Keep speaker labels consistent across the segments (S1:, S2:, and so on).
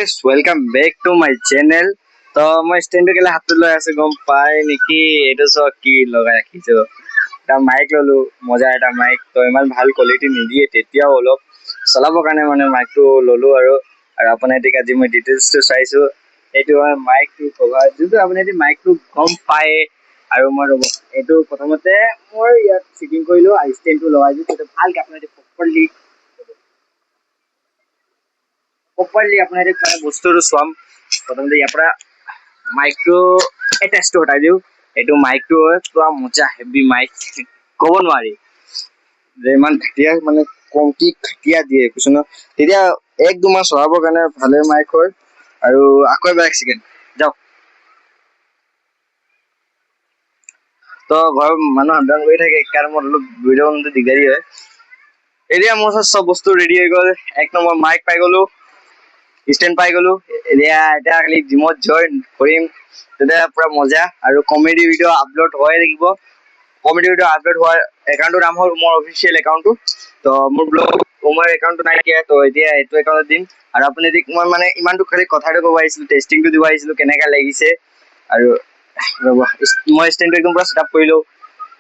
S1: Guys welcome back to my channel. তো মই ষ্টেণ্ডটো কেলে হাতত লৈ আছো গম পাই নেকি? এইটো চোৱা কি লগাই ৰাখিছো। এটা মাইক ললো, মজা এটা মাইক। তো ইমান ভাল কোৱালিটি নিদিয়ে, তেতিয়াও অলপ চলাবৰ কাৰণে মানে মাইকটো ললো। আৰু আপোনাৰ এতিয়া আজি মই ডিটেইলছটো চাইছো। এইটো হয় মাইকটো কভাৰ, যোনটো আপুনি এতিয়া মাইকটো গম পায়। আৰু মই ৰ'ব, এইটো প্ৰথমতে মই ইয়াত ফিটিং কৰিলো আৰু ষ্টেণ্ডটো লগাই দিছো। সেইটো ভালকে আপোনাৰ প্ৰপাৰলি আপোনাৰ মানে বস্তুটো চাম। প্ৰথমতে ইয়াৰ পৰা মাইকটো এই টেষ্টটো হটাই দিওঁ। এইটো মাইকটো পুৰা মজা হেভি মাইক, ক'ব নোৱাৰি যে ইমান ঘাটিয়া, মানে কম কি ঘাটিয়া দিয়ে কৈছো ন। তেতিয়া এক দুমাহ চলাবৰ কাৰণে ভালে মাইক হয়। আৰু আকৌ এবাৰ এক ছেকেণ্ড যাওক। তো ঘৰৰ মানুহ সাৱধান কৰি থাকে, কাৰণ মোৰ অলপ ভিডিঅ' বনাওঁতে দিগদাৰী হয়। এতিয়া মোৰ ওচৰত চব বস্তু ৰেডি হৈ গ'ল। এক নম্বৰ মাইক পাই গ'লো, ষ্টেণ্ড পাই গ'লো। এতিয়া খালি জিমত জইন কৰিম, তেতিয়া পুৰা মজা। আৰু কমেডি ভিডিঅ' আপলোড হৈয়ে থাকিব। কমেডি ভিডিঅ' আপলোড হোৱাৰ একাউণ্টটোৰ নাম হ'ল মোৰ অফিচিয়েল একাউণ্টটো। তো মোৰ ব্লগ মোৰ একাউণ্টটো নাইকিয়া, তো এতিয়া এইটো একাউণ্টত দিম। আৰু আপুনি যদি মই মানে ইমানটো খালি কথাটো ক'ব আহিছিলোঁ, টেষ্টিংটো দিব আহিছিলোঁ কেনেকুৱা লাগিছে। আৰু ৰ'ব, মই ষ্টেণ্ডটো একদম পুৰা ছেটআপ কৰি লওঁ।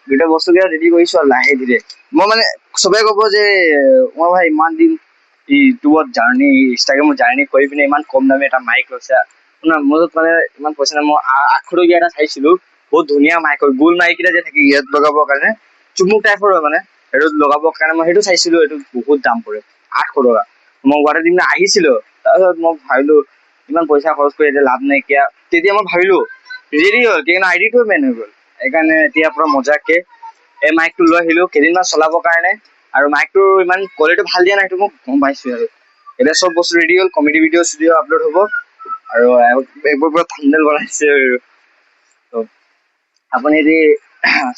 S1: গোটেই বস্তুকেইটা ৰেডি কৰিছোঁ আৰু লাহে ধীৰে। মই মানে চবে ক'ব যে মই ভাই ইমান দিন ইউটিউবত জাৰ্ণি, ইনষ্টাগ্ৰামত জাৰ্ণি কৰি পিনে ইমান কম দামী এটা মাইক লৈছে। শুনা, মোৰ মানে ইমান পইচা নাই। মই 800 এটা চাইছিলোঁ, বহুত ধুনীয়া মাইক হয়। গোল মাইক কেইটা যে থাকে ইয়াত লগাবৰ কাৰণে, চুমুক টাইপৰ হয় মানে। সেইটো লগাবৰ কাৰণে মই সেইটো চাইছিলোঁ। এইটো বহুত দাম পৰে, 800 টকা। মই গুৱাহাটী দিনা আহিছিলোঁ, তাৰপিছত মই ভাবিলোঁ ইমান পইচা খৰচ কৰি এতিয়া লাভ নাইকিয়া। তেতিয়া মই ভাবিলোঁ ৰেডি হ'ল, কিন্তু আইডিটো বেন হৈ গ'ল। সেইকাৰণে এতিয়া পৰা মজাকে এই মাইকটো লৈ আহিলোঁ কেইদিনমান চলাবৰ কাৰণে। আৰু মাইকটো ইমান কোৱালিটি ভাল দিয়া নাই, সেইটো মই গম পাইছোঁ। আৰু এতিয়া চব বস্তু ৰেডি হ'ল, কমেডি ভিডিঅ' চিডিঅ' আপলোড হ'ব। আৰু এইবোৰ পৰা থাম্বনেইল বনাইছে। আৰু আপুনি যদি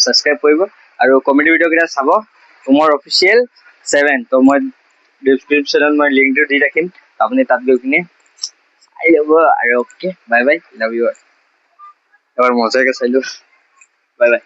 S1: ছাবস্ক্ৰাইব কৰিব আৰু কমেডি ভিডিঅ' কেইটা চাব, মোৰ অফিচিয়েল 7। তো মই ডিছক্ৰিপশ্যনত মই লিংকটো দি ৰাখিম, আপুনি তাত গৈ কিনে চাই ল'ব। আৰু okay, bye bye, love you. এবাৰ মজাকে চাই লওঁ, বাই বাই।